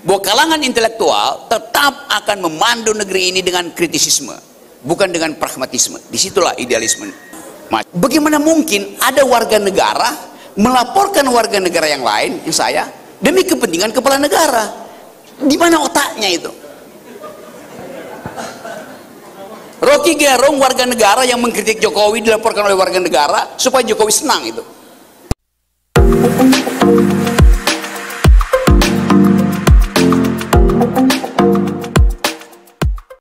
bahwa kalangan intelektual tetap akan memandu negeri ini dengan kritisisme, bukan dengan pragmatisme. Disitulah idealisme. Bagaimana mungkin ada warga negara melaporkan warga negara yang lain, yang saya, demi kepentingan kepala negara? Di mana otaknya itu? Rocky Gerung, warga negara yang mengkritik Jokowi, dilaporkan oleh warga negara supaya Jokowi senang itu.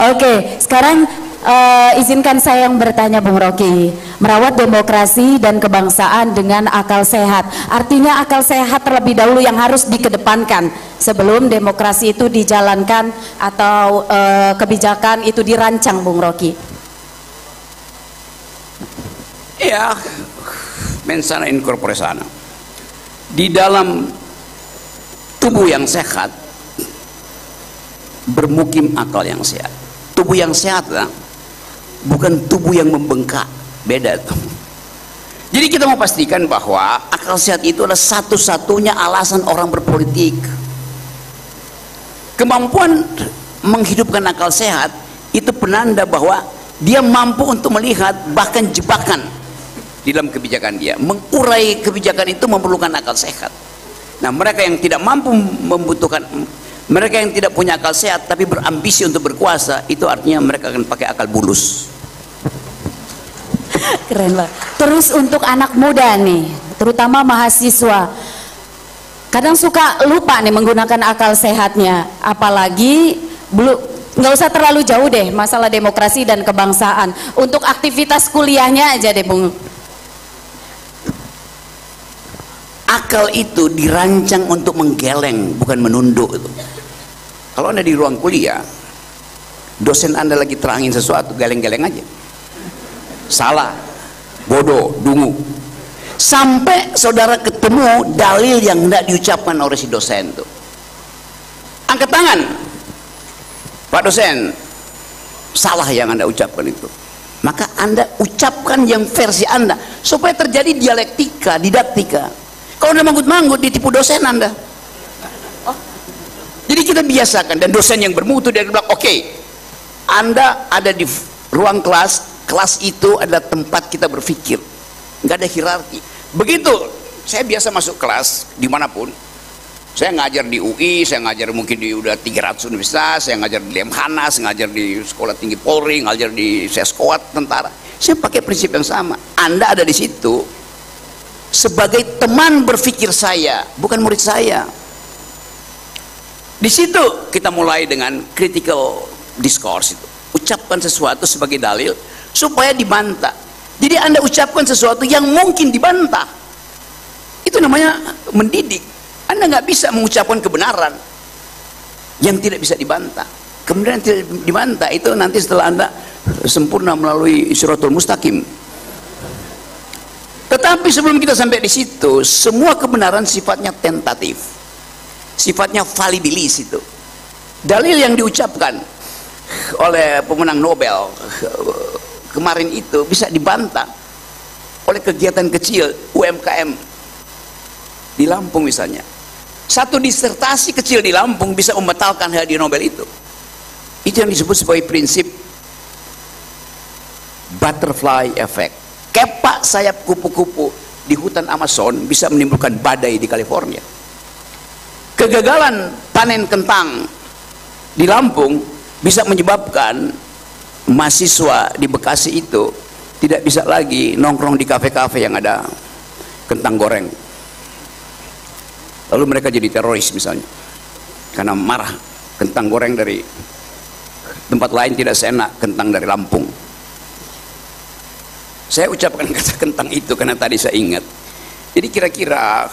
Oke, sekarang izinkan saya yang bertanya, Bung Rocky. Merawat demokrasi dan kebangsaan dengan akal sehat. Artinya akal sehat terlebih dahulu yang harus dikedepankan sebelum demokrasi itu dijalankan atau kebijakan itu dirancang, Bung Rocky. Ya, mensana in corpore sana. Di dalam tubuh yang sehat bermukim akal yang sehat. Tubuh yang sehat lah, bukan tubuh yang membengkak, beda tuh. Jadi kita mau pastikan bahwa akal sehat itu adalah satu-satunya alasan orang berpolitik. Kemampuan menghidupkan akal sehat itu penanda bahwa dia mampu untuk melihat bahkan jebakan di dalam kebijakan dia. Mengurai kebijakan itu memerlukan akal sehat. Nah, mereka yang tidak mampu membutuhkan, mereka yang tidak punya akal sehat tapi berambisi untuk berkuasa, itu artinya mereka akan pakai akal bulus. Keren banget. Terus untuk anak muda nih, terutama mahasiswa, kadang suka lupa nih menggunakan akal sehatnya. Apalagi belum, nggak usah terlalu jauh deh masalah demokrasi dan kebangsaan. Untuk aktivitas kuliahnya aja deh, Bung. Akal itu dirancang untuk menggeleng, bukan menunduk itu. Kalau Anda di ruang kuliah, dosen Anda lagi terangin sesuatu, geleng-geleng aja. Salah, bodoh, dungu. Sampai saudara ketemu dalil yang tidak diucapkan oleh si dosen itu. Angkat tangan, Pak dosen, salah yang Anda ucapkan itu. Maka Anda ucapkan yang versi Anda, supaya terjadi dialektika, didaktika. Kalau Anda manggut-manggut, ditipu dosen Anda. Jadi kita biasakan, dan dosen yang bermutu dari belakang, oke, Anda ada di ruang kelas, kelas itu adalah tempat kita berpikir, nggak ada hierarki. Begitu saya biasa masuk kelas dimanapun, saya ngajar di UI, saya ngajar mungkin di udah 300 universitas, saya ngajar di Lemhanas, ngajar di Sekolah Tinggi Polri, ngajar di Seskoat Tentara, saya pakai prinsip yang sama. Anda ada di situ sebagai teman berpikir saya, bukan murid saya. Di situ kita mulai dengan critical discourse itu. Ucapkan sesuatu sebagai dalil supaya dibantah. Jadi Anda ucapkan sesuatu yang mungkin dibantah. Itu namanya mendidik. Anda nggak bisa mengucapkan kebenaran yang tidak bisa dibantah. Kemudian tidak dibantah itu nanti setelah Anda sempurna melalui Siratul Mustaqim. Tetapi sebelum kita sampai di situ, semua kebenaran sifatnya tentatif, sifatnya valibilis itu. Dalil yang diucapkan oleh pemenang Nobel kemarin itu bisa dibantah oleh kegiatan kecil UMKM di Lampung misalnya. Satu disertasi kecil di Lampung bisa membatalkan hadiah Nobel itu. Itu yang disebut sebagai prinsip butterfly effect. Kepak sayap kupu-kupu di hutan Amazon bisa menimbulkan badai di California. Kegagalan panen kentang di Lampung bisa menyebabkan mahasiswa di Bekasi itu tidak bisa lagi nongkrong di kafe-kafe yang ada kentang goreng. Lalu mereka jadi teroris misalnya, karena marah kentang goreng dari tempat lain tidak seenak kentang dari Lampung. Saya ucapkan kata kentang itu karena tadi saya ingat. Jadi kira-kira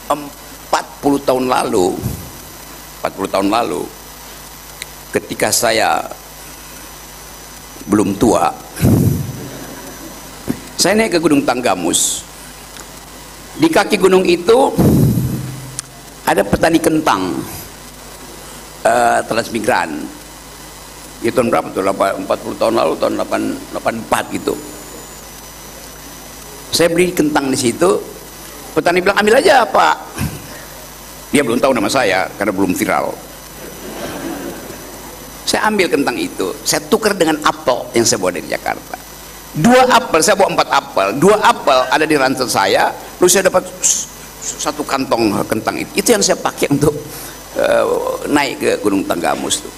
40 tahun lalu ketika saya belum tua, saya naik ke Gunung Tanggamus. Di kaki gunung itu ada petani kentang transmigran. Ya, tahun berapa tuh? 40 tahun lalu, tahun 84 gitu. Saya beli kentang di situ. Petani bilang, ambil aja Pak. Dia belum tahu nama saya karena belum viral. Saya ambil kentang itu, saya tukar dengan apel yang saya bawa dari Jakarta. 2 apel, saya bawa 4 apel. 2 apel ada di ransel saya, lalu saya dapat 1 kantong kentang itu. Itu yang saya pakai untuk naik ke Gunung Tanggamus tuh.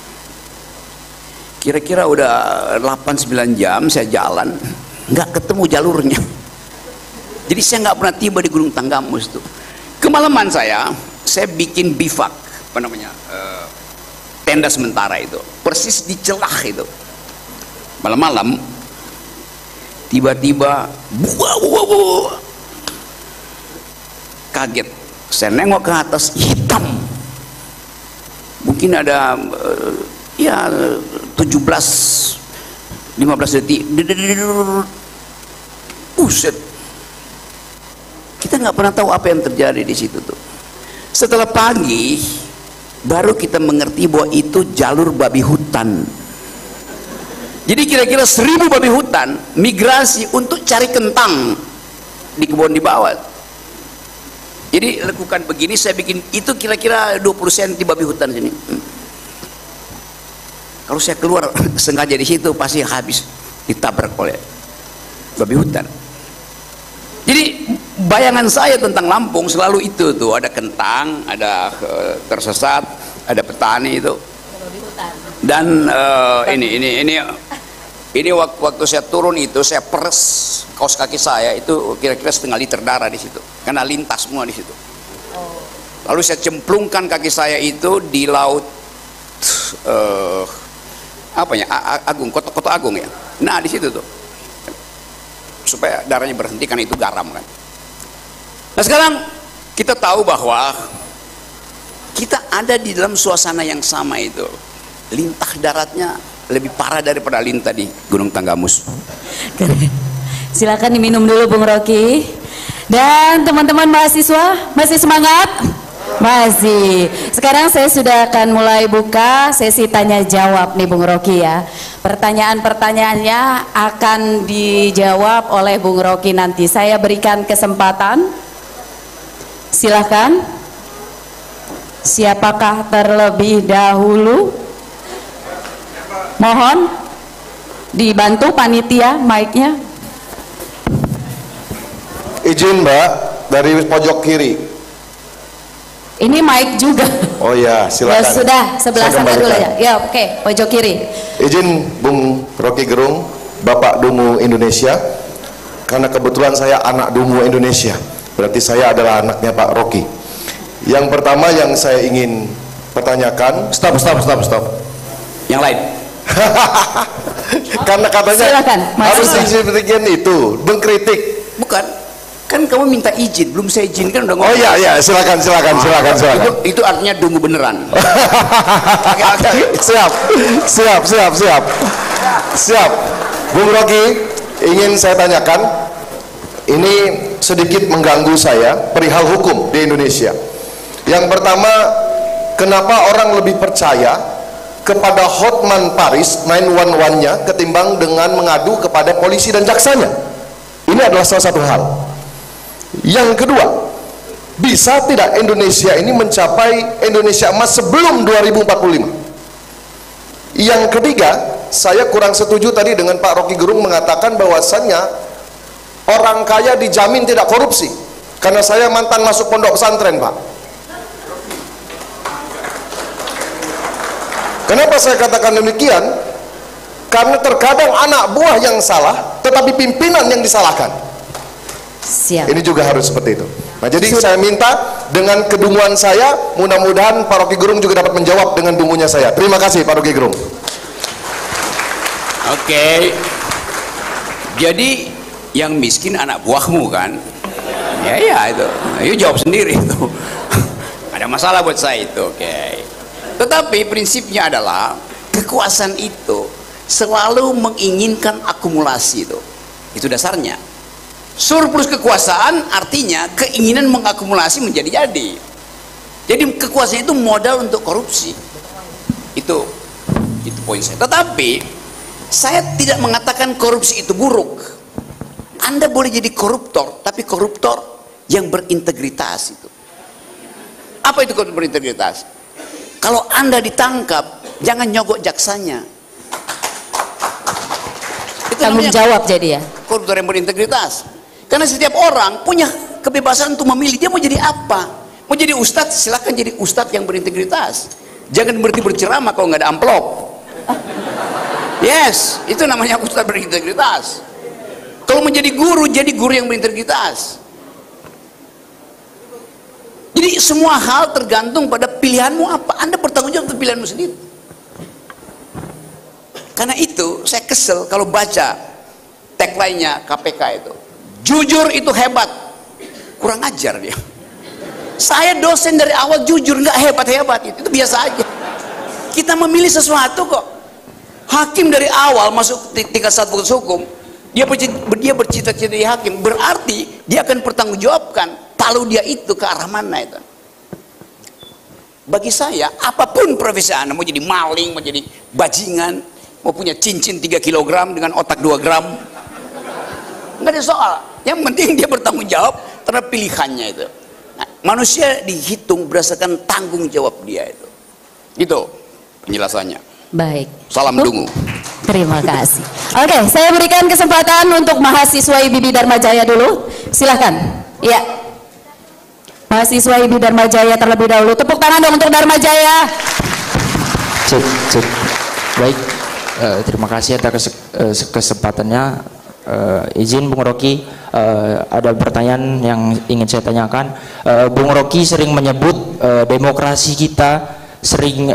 Kira-kira udah 8-9 jam saya jalan, nggak ketemu jalurnya. Jadi saya nggak pernah tiba di Gunung Tanggamus tuh. Kemalaman saya bikin bivak, apa namanya, tenda sementara itu, persis di celah itu. Malam-malam, tiba-tiba, kaget. Saya nengok ke atas, hitam. Mungkin ada ya 17-15 detik. Buset. Kita nggak pernah tahu apa yang terjadi di situ tuh. Setelah pagi baru kita mengerti bahwa itu jalur babi hutan. Jadi kira-kira 1000 babi hutan migrasi untuk cari kentang di kebun di bawah. Jadi lakukan begini, saya bikin itu kira-kira 20 cm babi hutan sini. Kalau saya keluar sengaja di situ pasti habis ditabrak oleh babi hutan. Jadi bayangan saya tentang Lampung selalu itu tuh, ada kentang, ada tersesat, ada petani itu. Dan ini waktu saya turun itu saya peres kaos kaki saya itu kira-kira setengah liter darah di situ karena lintas semua di situ. Lalu saya cemplungkan kaki saya itu di laut Agung, Kota Agung ya. Nah di situ tuh supaya darahnya berhenti karena itu garam kan. Nah sekarang kita tahu bahwa kita ada di dalam suasana yang sama itu. Lintah daratnya lebih parah daripada lintah di Gunung Tanggamus. Silakan diminum dulu Bung Rocky. Dan teman-teman mahasiswa masih semangat? Masih. Sekarang saya sudah akan mulai buka sesi tanya jawab nih Bung Rocky ya. Pertanyaan-pertanyaannya akan dijawab oleh Bung Rocky nanti. Saya berikan kesempatan. Silahkan. Siapakah terlebih dahulu? Mohon dibantu panitia mic-nya. Izin Mbak, dari pojok kiri. Ini mic juga. Oh ya, silakan. Ya sudah, sebelah sana dulu ya. Ya, oke, pojok kiri. Izin Bung Rocky Gerung, Bapak Dungu Indonesia. Karena kebetulan saya anak Dungu Indonesia, berarti saya adalah anaknya Pak Rocky. Yang pertama yang saya ingin pertanyakan, stop. Yang lain. Karena katanya silakan, harus disesuaikan itu, mengkritik. Bukan, kan kamu minta izin, belum saya izinkan udah ngomong. Oh iya, silakan. Itu artinya dungu beneran. Siap. Bung Rocky, ingin saya tanyakan, ini sedikit mengganggu saya perihal hukum di Indonesia. Yang pertama, kenapa orang lebih percaya kepada Hotman Paris 911-nya ketimbang dengan mengadu kepada polisi dan jaksanya? Ini adalah salah satu hal. Yang kedua, bisa tidak Indonesia ini mencapai Indonesia emas sebelum 2045? Yang ketiga, saya kurang setuju tadi dengan Pak Rocky Gerung mengatakan bahwasannya orang kaya dijamin tidak korupsi. Karena saya mantan masuk pondok pesantren, Pak. Kenapa saya katakan demikian? Karena terkadang anak buah yang salah, tetapi pimpinan yang disalahkan. Siap. Ini juga harus seperti itu. Nah, jadi saya minta dengan kedunguan saya, mudah-mudahan Pak Rocky Gerung juga dapat menjawab dengan dungunya saya. Terima kasih Pak Rocky Gerung. Oke. Jadi yang miskin anak buahmu kan? Ya itu. Ayo jawab sendiri itu. Ada masalah buat saya itu. Oke. Tetapi prinsipnya adalah kekuasaan itu selalu menginginkan akumulasi itu. Itu dasarnya. Surplus kekuasaan artinya keinginan mengakumulasi menjadi-jadi. Jadi kekuasaan itu modal untuk korupsi. Itu poin saya. Tetapi saya tidak mengatakan korupsi itu buruk. Anda boleh jadi koruptor, tapi koruptor yang berintegritas itu. Apa itu koruptor berintegritas? Kalau Anda ditangkap, jangan nyogok jaksanya. Itu Tanggung namanya jawab jadi ya. koruptor yang berintegritas. Karena setiap orang punya kebebasan untuk memilih dia mau jadi apa. Mau jadi ustadz, silahkan jadi ustadz yang berintegritas. Jangan berhenti berceramah kalau nggak ada amplop. Yes, itu namanya ustadz berintegritas. Kalau menjadi guru, jadi guru yang berintegritas. Jadi semua hal tergantung pada pilihanmu apa. Anda bertanggung jawab untuk pilihanmu sendiri. Karena itu saya kesel kalau baca tagline-nya KPK itu. Jujur itu hebat. Kurang ajar dia. Saya dosen dari awal jujur, nggak hebat-hebat itu biasa aja. Kita memilih sesuatu kok. Hakim dari awal masuk tingkat 1 fakultas hukum, dia bercita-cita jadi hakim, berarti dia akan pertanggungjawabkan kalau dia itu ke arah mana itu. Bagi saya, apapun profesi Anda, mau jadi maling, mau jadi bajingan, mau punya cincin 3 kg dengan otak 2 gram, nggak ada soal. Yang penting dia bertanggung jawab terhadap pilihannya itu. Nah, manusia dihitung berdasarkan tanggung jawab dia itu. Gitu penjelasannya. Baik. Salam dungu. Terima kasih. Oke, saya berikan kesempatan untuk mahasiswa IBB Dharma Jaya dulu. Silahkan. Iya. Mahasiswa IBB Dharma Jaya terlebih dahulu. Tepuk tangan dong untuk Dharma Jaya. Cek. Baik. Terima kasih atas kesempatannya. Izin Bung Rocky, ada pertanyaan yang ingin saya tanyakan. Bung Rocky sering menyebut demokrasi kita sering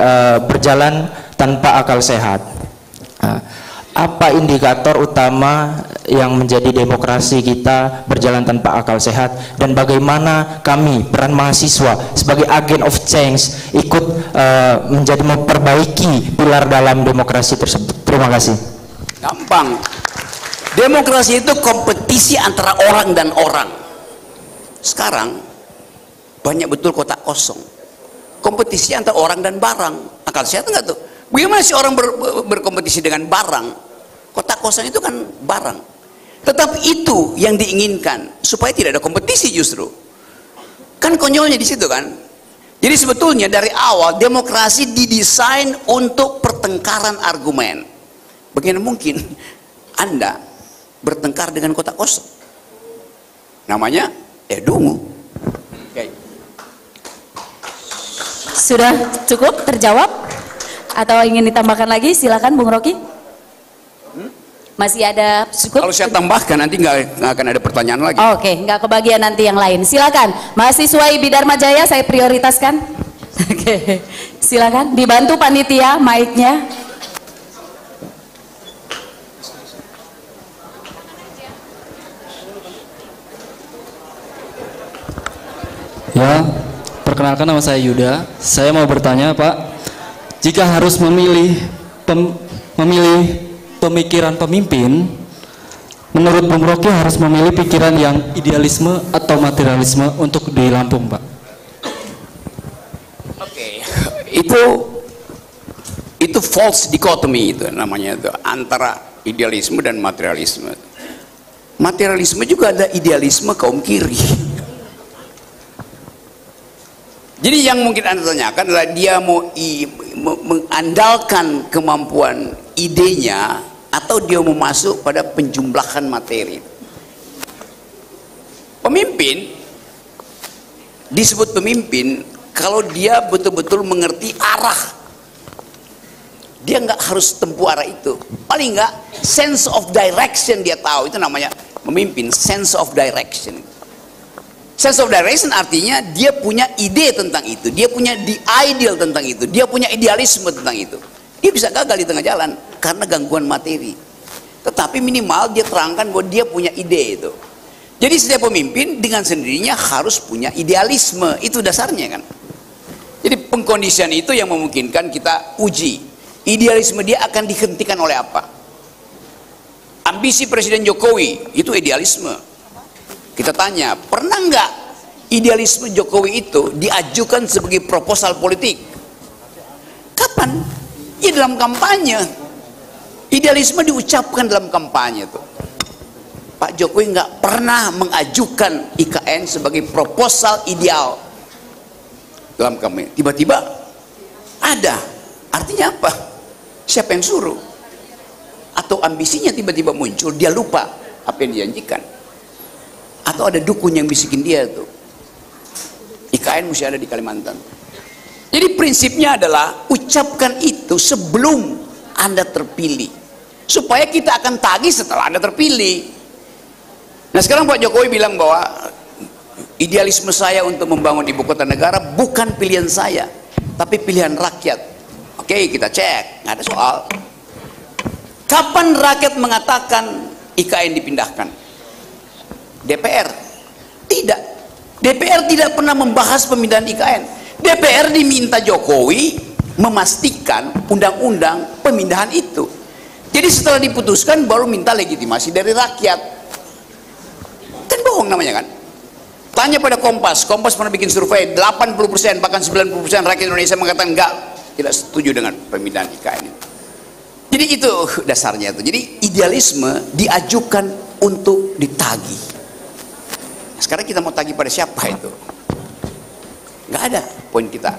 berjalan tanpa akal sehat. Apa indikator utama yang menjadi demokrasi kita berjalan tanpa akal sehat, dan bagaimana kami peran mahasiswa sebagai agen of change ikut menjadi memperbaiki pilar dalam demokrasi tersebut? Terima kasih. Gampang. Demokrasi itu kompetisi antara orang dan orang. Sekarang banyak betul kotak kosong. Kompetisi antara orang dan barang. Akal sehat nggak tuh? Bagaimana sih orang berkompetisi dengan barang? Kotak kosong itu kan barang. Tetapi itu yang diinginkan supaya tidak ada kompetisi justru. Kan konyolnya di situ kan. Jadi sebetulnya dari awal demokrasi didesain untuk pertengkaran argumen. Bagaimana mungkin Anda bertengkar dengan kotak kosong? Namanya dungu. Okay. Sudah cukup terjawab? Atau ingin ditambahkan lagi? Silakan Bung Rocky. Masih ada cukup? Kalau saya tambahkan nanti nggak akan ada pertanyaan lagi. Oke, nggak kebagian nanti yang lain. Silakan, mahasiswa IBB Dharma Jaya saya prioritaskan. Oke, silakan dibantu panitia mic-nya. Ya, perkenalkan nama saya Yuda. Saya mau bertanya, Pak, jika harus memilih pemikiran pemimpin, menurut Bung Rocky harus memilih pikiran yang idealisme atau materialisme untuk di Lampung, Pak? Oke, itu false dichotomy itu namanya itu, antara idealisme dan materialisme. Materialisme juga ada idealisme kaum kiri. Jadi yang mungkin Anda tanyakan adalah dia mau mengandalkan kemampuan idenya atau dia mau masuk pada penjumlahan materi. Pemimpin disebut pemimpin kalau dia betul-betul mengerti arah. Dia nggak harus tempuh arah itu. Paling nggak sense of direction dia tahu, itu namanya memimpin, sense of direction. Sense of direction artinya dia punya ide tentang itu, dia punya the ideal tentang itu, dia punya idealisme tentang itu. Dia bisa gagal di tengah jalan karena gangguan materi. Tetapi minimal dia terangkan bahwa dia punya ide itu. Jadi setiap pemimpin dengan sendirinya harus punya idealisme, itu dasarnya kan. Jadi pengkondisian itu yang memungkinkan kita uji. Idealisme dia akan dihentikan oleh apa? Ambisi Presiden Jokowi itu idealisme. Kita tanya, pernah nggak idealisme Jokowi itu diajukan sebagai proposal politik? Kapan? Ya dalam kampanye. Idealisme diucapkan dalam kampanye tuh. Pak Jokowi nggak pernah mengajukan IKN sebagai proposal ideal. dalam kampanye. Tiba-tiba ada, artinya apa? Siapa yang suruh? Atau ambisinya tiba-tiba muncul, dia lupa apa yang dijanjikan. Atau ada dukun yang bisikin dia tuh, IKN mesti ada di Kalimantan. Jadi prinsipnya adalah ucapkan itu sebelum Anda terpilih, supaya kita akan tagih setelah Anda terpilih. Nah sekarang Pak Jokowi bilang bahwa idealisme saya untuk membangun ibu kota negara bukan pilihan saya, tapi pilihan rakyat. Oke, kita cek, nggak ada soal. Kapan rakyat mengatakan IKN dipindahkan? DPR tidak. DPR tidak pernah membahas pemindahan IKN. DPR diminta Jokowi memastikan undang-undang pemindahan itu. Jadi setelah diputuskan baru minta legitimasi dari rakyat. Kan bohong namanya kan? Tanya pada Kompas. Kompas pernah bikin survei, 80% bahkan 90% rakyat Indonesia mengatakan enggak, tidak setuju dengan pemindahan IKN itu. Jadi itu dasarnya itu. Jadi idealisme diajukan untuk ditagih. Sekarang kita mau tagih pada siapa itu? Nggak ada poin kita.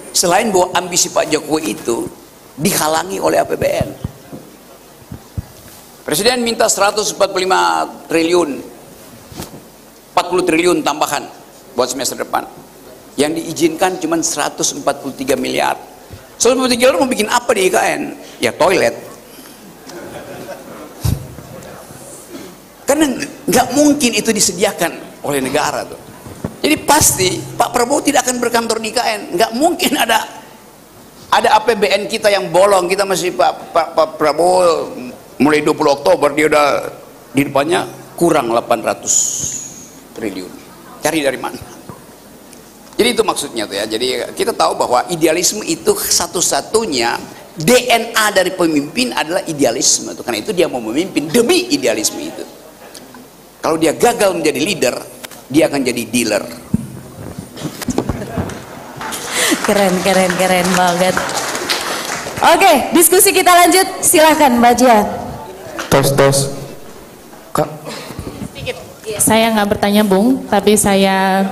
Selain bahwa ambisi Pak Jokowi itu dihalangi oleh APBN. Presiden minta 145 triliun, 40 triliun tambahan buat semester depan. Yang diizinkan cuma 143 miliar. 143 miliar mau bikin apa di IKN? Ya toilet. Karena nggak mungkin itu disediakan oleh negara tuh. Jadi pasti Pak Prabowo tidak akan berkantor di IKN. Nggak mungkin ada APBN kita yang bolong. Kita masih Pak Prabowo mulai 20 Oktober dia udah di depannya kurang 800 triliun. Cari dari mana? Jadi itu maksudnya tuh ya. Jadi kita tahu bahwa idealisme itu satu-satunya DNA dari pemimpin adalah idealisme. Karena itu dia mau memimpin demi idealisme itu. Kalau dia gagal menjadi leader, dia akan jadi dealer. Keren banget. Oke, diskusi kita lanjut. Silahkan Mbak Jia. Tos. Kak. Saya nggak bertanya Bung, tapi saya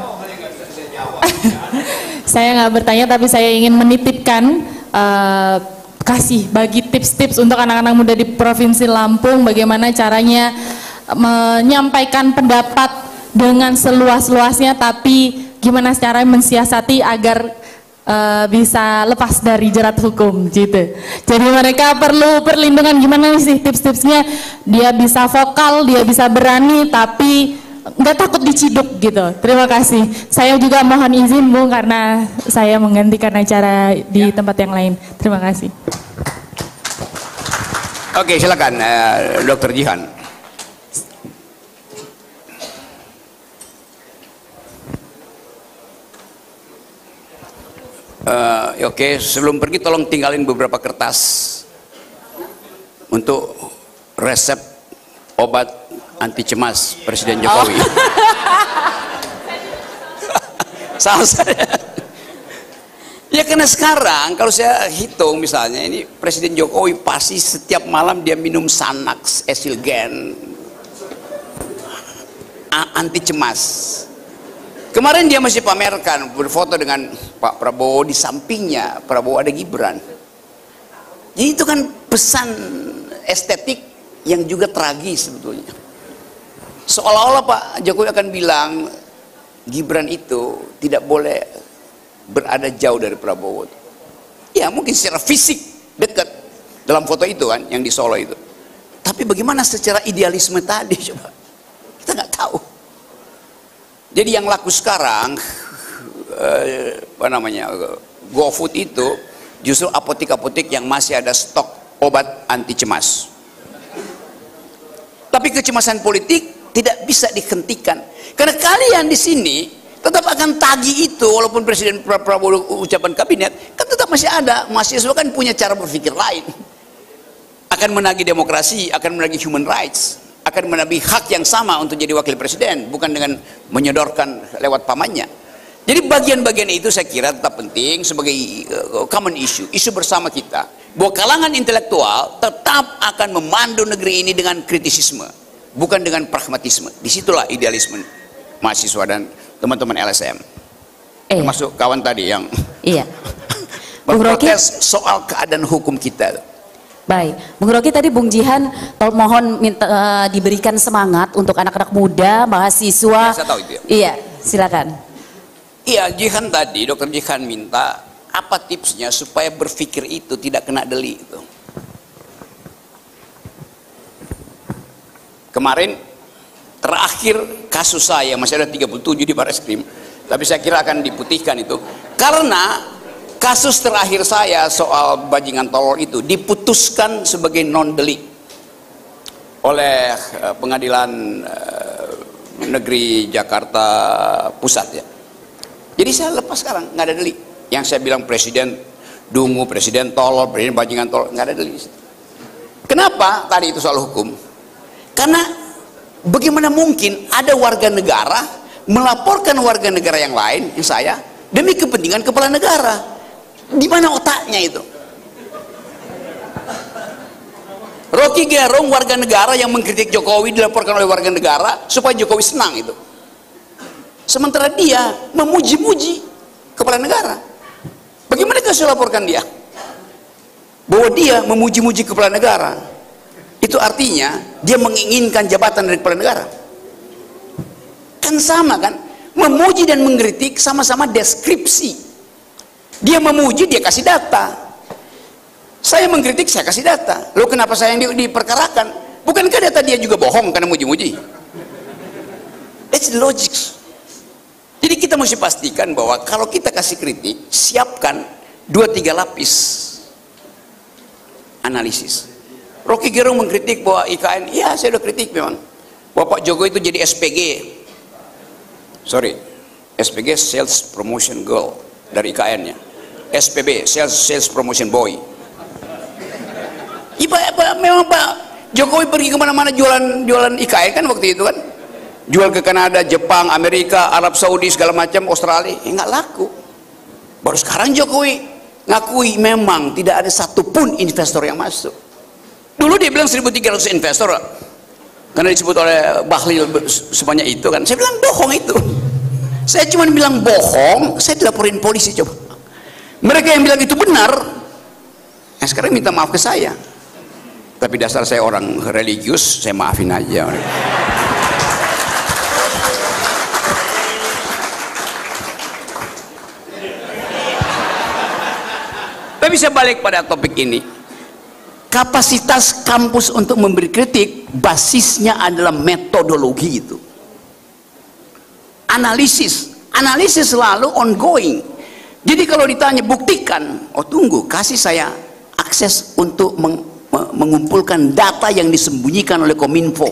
nggak bertanya, tapi saya ingin menitipkan bagi tips-tips untuk anak-anak muda di Provinsi Lampung, bagaimana caranya menyampaikan pendapat dengan seluas-luasnya, tapi gimana cara mensiasati agar bisa lepas dari jerat hukum gitu. Jadi mereka perlu perlindungan, gimana sih tips-tipsnya dia bisa vokal, dia bisa berani, tapi nggak takut diciduk gitu. Terima kasih. Saya juga mohon izin Bung karena saya menggantikan acara di tempat yang lain. Terima kasih. Oke, silakan Dr. Jihan. Oke, sebelum pergi tolong tinggalin beberapa kertas untuk resep obat anti cemas Presiden Jokowi. Salah saya. Ya karena sekarang kalau saya hitung misalnya ini Presiden Jokowi pasti setiap malam dia minum Xanax, Esilgen, anti cemas. Kemarin dia masih pamerkan berfoto dengan Pak Prabowo, di sampingnya Prabowo ada Gibran. Jadi itu kan pesan estetik yang juga tragis sebetulnya. Seolah-olah Pak Jokowi akan bilang Gibran itu tidak boleh berada jauh dari Prabowo. Ya mungkin secara fisik dekat dalam foto itu kan yang di Solo itu. Tapi bagaimana secara idealisme tadi coba? Kita nggak tahu. Jadi yang laku sekarang GoFood itu justru apotek-apotek yang masih ada stok obat anti cemas. Tapi kecemasan politik tidak bisa dihentikan karena kalian di sini tetap akan tagih itu walaupun Presiden Prabowo ucapan kabinet kan tetap masih ada. Mahasiswa kan punya cara berpikir lain, akan menagih demokrasi, akan menagih human rights, akan menagih hak yang sama untuk jadi wakil presiden, bukan dengan menyodorkan lewat pamannya. Jadi bagian-bagian itu saya kira tetap penting sebagai common issue bersama kita, bahwa kalangan intelektual tetap akan memandu negeri ini dengan kritisisme, bukan dengan pragmatisme. Disitulah idealisme mahasiswa dan teman-teman LSM. termasuk kawan tadi yang iya. Bung Rocky, memprotes soal keadaan hukum kita. baik, Bung Rocky tadi Bung Jihan mohon minta diberikan semangat untuk anak-anak muda, mahasiswa. Ya, saya tahu itu ya. Iya, silakan. Iya, Jihan tadi, Dokter Jihan minta apa tipsnya supaya berpikir itu tidak kena delik itu. Kemarin terakhir kasus saya masih ada 37 di Barreskrim, tapi saya kira akan diputihkan itu karena kasus terakhir saya soal bajingan tolol itu diputuskan sebagai non delik oleh Pengadilan Negeri Jakarta Pusat ya. Jadi saya lepas sekarang, nggak ada delik. Yang saya bilang presiden dungu, presiden tolol, presiden bajingan tolol, nggak ada delik. Kenapa tadi itu soal hukum? Karena bagaimana mungkin ada warga negara melaporkan warga negara yang lain, yang saya, demi kepentingan kepala negara? Di mana otaknya itu? Rocky Gerung warga negara yang mengkritik Jokowi dilaporkan oleh warga negara supaya Jokowi senang itu. Sementara dia memuji-muji kepala negara. Bagaimana saya laporkan dia? Bahwa dia memuji-muji kepala negara. Itu artinya dia menginginkan jabatan dari kepala negara. Kan sama kan? Memuji dan mengkritik sama-sama deskripsi. Dia memuji, dia kasih data. Saya mengkritik, saya kasih data. Loh kenapa saya yang diperkarakan? Bukankah data dia juga bohong karena muji-muji? That's the logic. Jadi kita mesti pastikan bahwa kalau kita kasih kritik, siapkan 2-3 lapis analisis. Rocky Gerung mengkritik bahwa IKN, ya saya udah kritik memang. Bapak Jokowi itu jadi SPG. Sorry, SPG Sales Promotion Girl dari IKN-nya. SPB, Sales Promotion Boy. Memang Pak Jokowi pergi kemana-mana jualan IKN kan waktu itu kan. Jual ke Kanada, Jepang, Amerika, Arab Saudi, segala macam, Australia. Nggak laku. Baru sekarang Jokowi ngakui memang tidak ada satupun investor yang masuk. Dulu dia bilang 1.300 investor karena disebut oleh Bahlil sebanyak itu kan. Saya bilang bohong itu. Saya cuma bilang bohong, saya dilaporin polisi coba. Mereka yang bilang itu benar, nah sekarang minta maaf ke saya. Tapi dasar saya orang religius, saya maafin aja. Tapi saya balik pada topik ini. Kapasitas kampus untuk memberi kritik, basisnya adalah metodologi itu. Analisis selalu ongoing. Jadi kalau ditanya buktikan, oh tunggu, kasih saya akses untuk mengumpulkan data yang disembunyikan oleh Kominfo,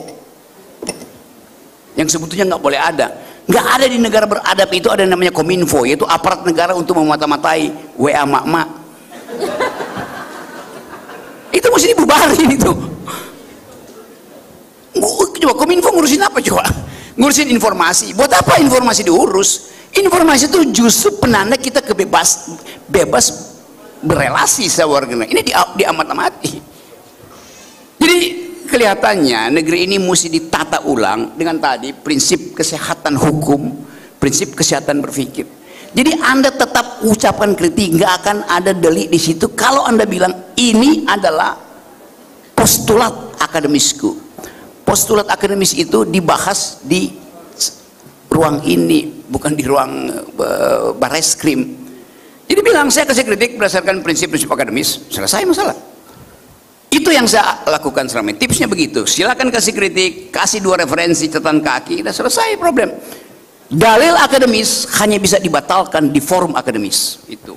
yang sebetulnya nggak boleh ada. Nggak ada di negara beradab itu ada yang namanya Kominfo, yaitu aparat negara untuk memata-matai WA mak-mak. Itu mesti dibubarin itu. Coba Kominfo ngurusin apa coba? Ngurusin informasi. Buat apa informasi diurus? Informasi itu justru penanda kita bebas berelasi sama warga negara. Ini diamat-amati. Jadi kelihatannya negeri ini mesti ditata ulang dengan tadi prinsip kesehatan hukum, prinsip kesehatan berpikir. Jadi Anda tetap ucapkan kritik, nggak akan ada delik di situ kalau Anda bilang ini adalah postulat akademisku. Postulat akademis itu dibahas di ruang ini, bukan di ruang Barreskrim. Jadi bilang saya kasih kritik berdasarkan prinsip-prinsip akademis, selesai masalah. Itu yang saya lakukan selama ini. Tipsnya begitu, silakan kasih kritik, kasih 2 referensi catatan kaki, udah selesai problem. Dalil akademis hanya bisa dibatalkan di forum akademis itu.